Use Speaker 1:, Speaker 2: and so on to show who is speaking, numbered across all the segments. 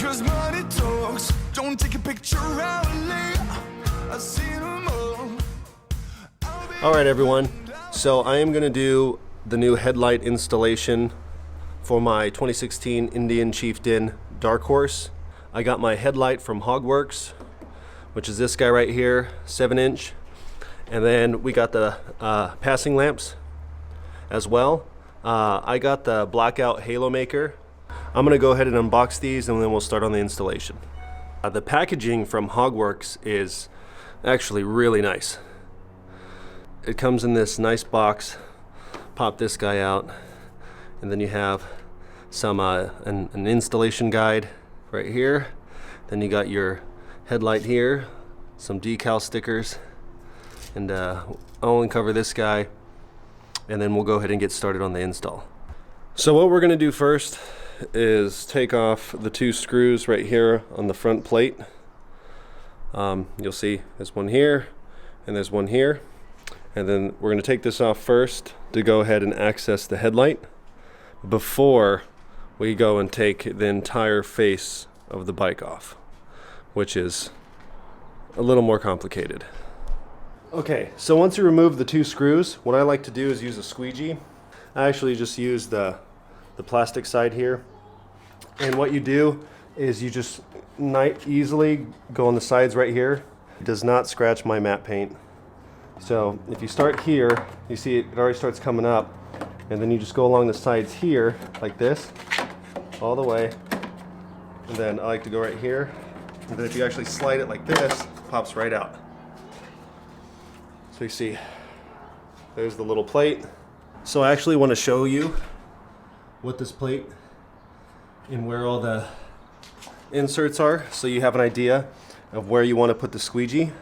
Speaker 1: 'cause money talks. Don't take a picture hourly. I see them all.
Speaker 2: All right, everyone. So I am going to do the new headlight installation for my 2016 Indian Chieftain Dark Horse. I got my headlight from HogWorkz, which is this guy right here, 7-inch. And then we got the passing lamps as well. I got the Blackout Halomaker. I'm going to go ahead and unbox these and then we'll start on the installation. The packaging from HogWorkz is actually really nice. It comes in this nice box. Pop this guy out, and then you have some an installation guide right here. Then you got your headlight here, some decal stickers, and I'll uncover this guy, and then we'll go ahead and get started on the install. So what we're going to do first is take off the two screws right here on the front plate. You'll see there's one here and there's one here. And then we're going to take this off first to go ahead and access the headlight before we go and take the entire face of the bike off, which is a little more complicated. Okay, so once you remove the two screws, what I like to do is use a squeegee. I actually just use the plastic side here. And what you do is you just easily go on the sides right here. It does not scratch my matte paint. So if you start here, you see it already starts coming up, and then you just go along the sides here like this all the way, and then I like to go right here, and then if you actually slide it like this, it pops right out. So you see there's the little plate. So I actually want to show you what this plate and where all the inserts are, so you have an idea of where you want to put the squeegee.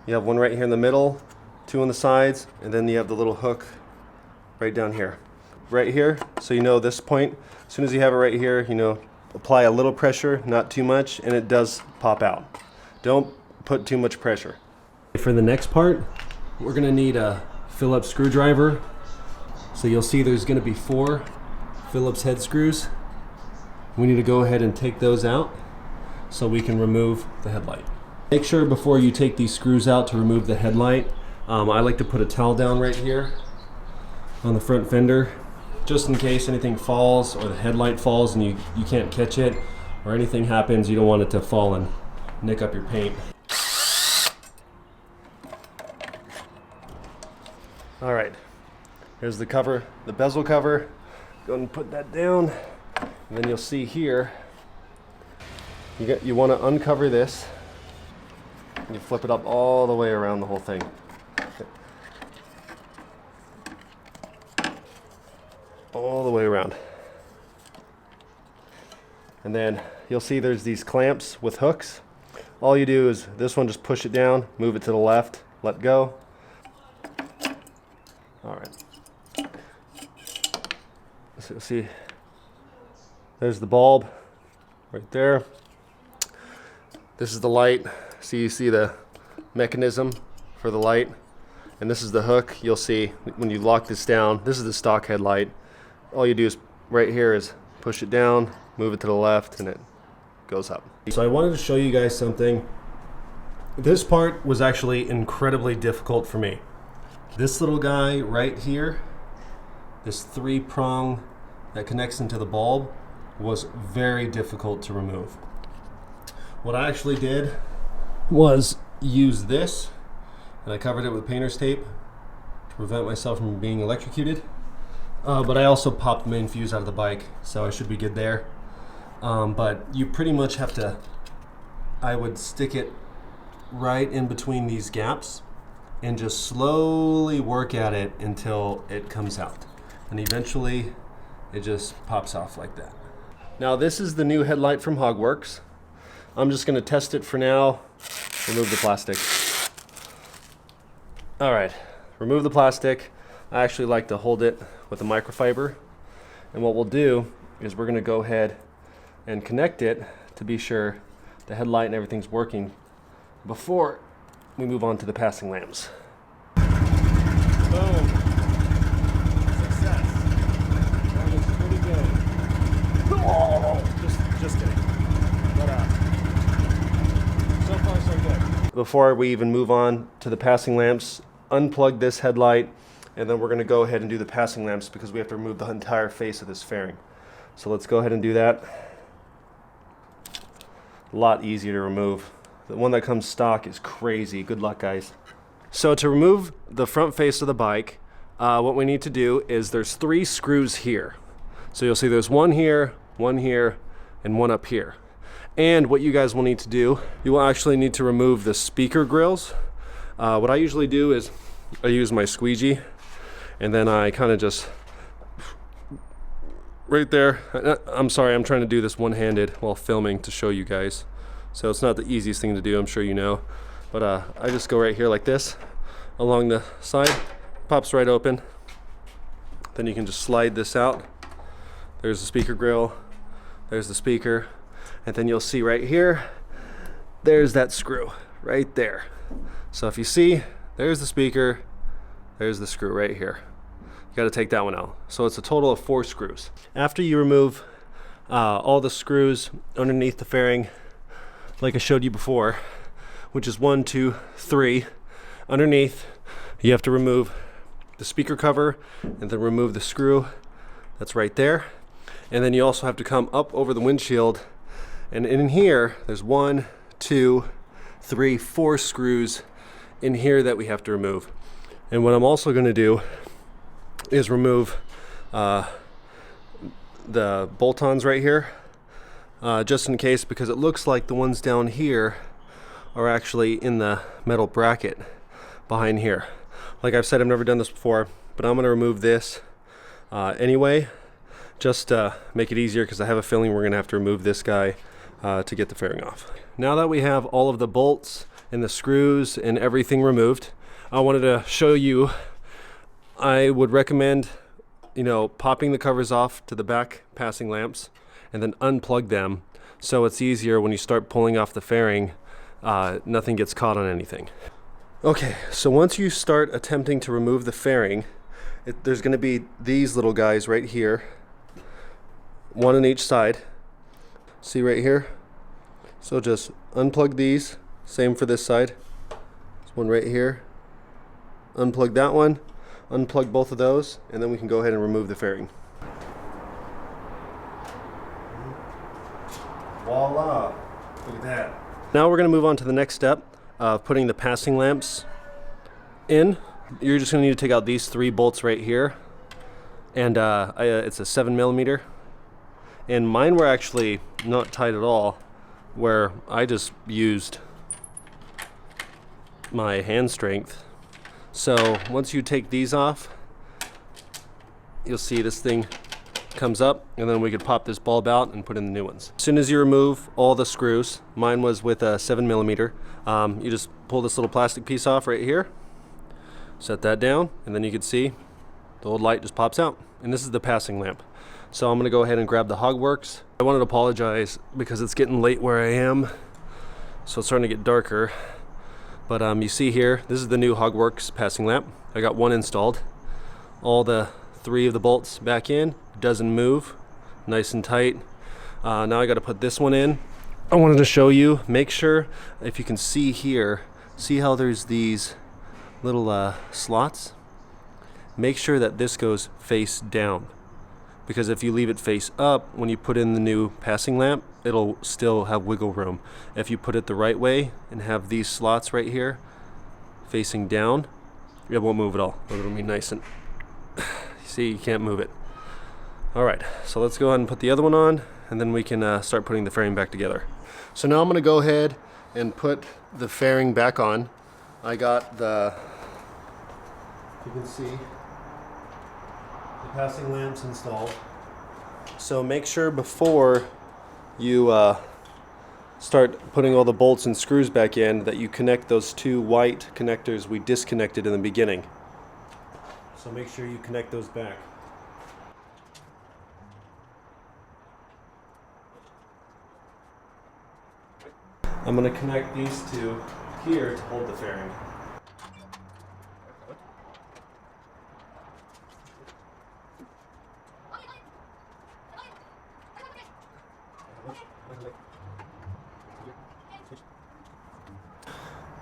Speaker 2: You have one right here in the middle, two on the sides, and then you have the little hook right down here. Right here, so you know this point, as soon as you have it right here, you know, apply a little pressure, not too much, and it does pop out. Don't put too much pressure. For the next part, we're gonna need a Phillips screwdriver. So you'll see there's gonna be 4 Phillips head screws. We need to go ahead and take those out so we can remove the headlight. Make sure before you take these screws out to remove the headlight, I like to put a towel down right here on the front fender, just in case anything falls or the headlight falls and you can't catch it, or anything happens, you don't want it to fall and nick up your paint. All right, here's the cover, the bezel cover. Go ahead and put that down, and then you'll see here, you want to uncover this. You flip it up all the way around the whole thing. All the way around. And then you'll see there's these clamps with hooks. All you do is this one, just push it down, move it to the left, let go. All right. So you'll see there's the bulb right there. This is the light. So you see the mechanism for the light, and this is the hook. You'll see when you lock this down, this is the stock headlight. All you do is right here is push it down, move it to the left, and it goes up. So I wanted to show you guys something. This part was actually incredibly difficult for me. This little guy right here, this 3-prong that connects into the bulb, was very difficult to remove. What I actually did was use this, and I covered it with painter's tape to prevent myself from being electrocuted. But I also popped the main fuse out of the bike, so I should be good there. But you pretty much have to, I would stick it right in between these gaps and just slowly work at it until it comes out. And eventually it just pops off like that. Now this is the new headlight from HogWorkz. I'm just gonna test it for now. Remove the plastic. All right, remove the plastic. I actually like to hold it with a microfiber. And what we'll do is we're gonna go ahead and connect it to be sure the headlight and everything's working before we move on to the passing lamps. Boom. Success. That was pretty good. Oh, just kidding. But before we even move on to the passing lamps, unplug this headlight, and then we're going to go ahead and do the passing lamps because we have to remove the entire face of this fairing. So let's go ahead and do that. A lot easier to remove. The one that comes stock is crazy. Good luck, guys. So to remove the front face of the bike, what we need to do is there's 3 screws here. So you'll see there's one here, and one up here. And what you guys will need to do, you will actually need to remove the speaker grills. What I usually do is I use my squeegee, and then I kind of just, right there. I'm sorry, I'm trying to do this one-handed while filming to show you guys. So it's not the easiest thing to do, I'm sure you know. But I just go right here like this, along the side, pops right open. Then you can just slide this out. There's the speaker grill, there's the speaker, and then you'll see right here, there's that screw right there. So if you see, there's the speaker, there's the screw right here. You gotta take that one out. So it's a total of 4 screws. After you remove all the screws underneath the fairing, like I showed you before, which is 1, 2, 3, underneath, you have to remove the speaker cover and then remove the screw that's right there. And then you also have to come up over the windshield, and in here there's 1, 2, 3, 4 screws in here that we have to remove. And what I'm also going to do is remove the bolt-ons right here, just in case, because it looks like the ones down here are actually in the metal bracket behind here. Like I've said, I've never done this before, but I'm going to remove this anyway, just make it easier, because I have a feeling we're going to have to remove this guy to get the fairing off. Now that we have all of the bolts and the screws and everything removed, I wanted to show you, I would recommend, popping the covers off to the back passing lamps and then unplug them, so it's easier when you start pulling off the fairing, nothing gets caught on anything. Okay, so once you start attempting to remove the fairing, there's going to be these little guys right here, one on each side. See right here? So just unplug these, same for this side. There's one right here. Unplug that one, unplug both of those, and then we can go ahead and remove the fairing. Voila! Look at that. Now we're going to move on to the next step of putting the passing lamps in. You're just going to need to take out these 3 bolts right here, and it's a 7mm, and mine were actually not tight at all, where I just used my hand strength. So once you take these off, you'll see this thing comes up, and then we could pop this bulb out and put in the new ones. As soon as you remove all the screws, mine was with a 7mm, you just pull this little plastic piece off right here, set that down, and then you can see the old light just pops out. And this is the passing lamp. So I'm going to go ahead and grab the HogWorkz. I wanted to apologize because it's getting late where I am, so it's starting to get darker. But you see here, this is the new HogWorkz passing lamp. I got one installed. All the 3 of the bolts back in, doesn't move, nice and tight. Now I got to put this one in. I wanted to show you, make sure, if you can see here, see how there's these little slots? Make sure that this goes face down, because if you leave it face up, when you put in the new passing lamp, it'll still have wiggle room. If you put it the right way and have these slots right here facing down, it won't move at all. It'll be nice and see, you can't move it. Alright, so let's go ahead and put the other one on, and then we can start putting the fairing back together. So now I'm going to go ahead and put the fairing back on. I got the, you can see, the passing lamps installed. So make sure before you start putting all the bolts and screws back in that you connect those 2 white connectors we disconnected in the beginning. So make sure you connect those back. I'm going to connect these 2 here to hold the fairing.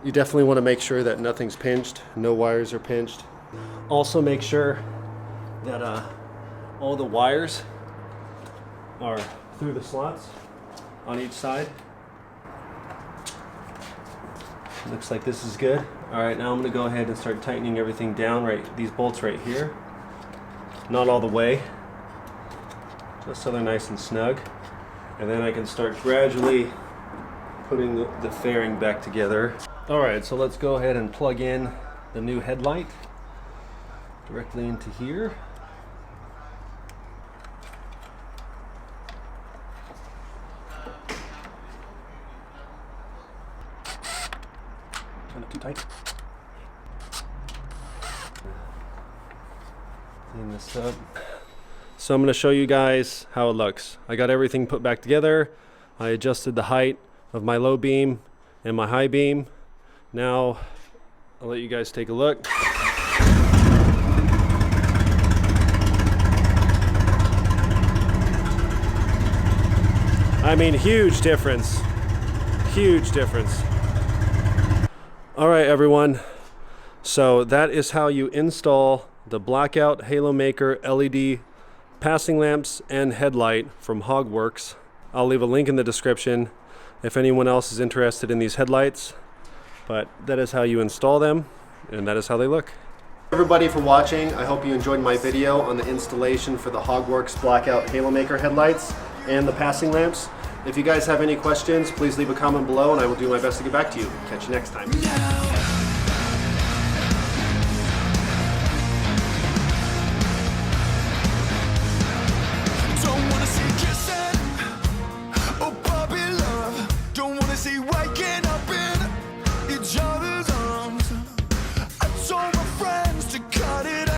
Speaker 2: You definitely want to make sure that nothing's pinched, no wires are pinched. Also make sure that all the wires are through the slots on each side. Looks like this is good. All right, now I'm going to go ahead and start tightening everything down, right, these bolts right here. Not all the way, just so they're nice and snug. And then I can start gradually putting the fairing back together. All right, so let's go ahead and plug in the new headlight directly into here. Kind of too tight. Clean this up. So I'm going to show you guys how it looks. I got everything put back together. I adjusted the height of my low beam and my high beam. Now I'll let you guys take a look. I mean, huge difference. Huge difference. All right, everyone. So that is how you install the Blackout Halomaker LED passing lamps and headlight from HogWorkz. I'll leave a link in the description if anyone else is interested in these headlights. But that is how you install them, and that is how they look. Everybody for watching. I hope you enjoyed my video on the installation for the HogWorkz Blackout Halomaker headlights and the passing lamps. If you guys have any questions, please leave a comment below and I will do my best to get back to you. Catch you next time.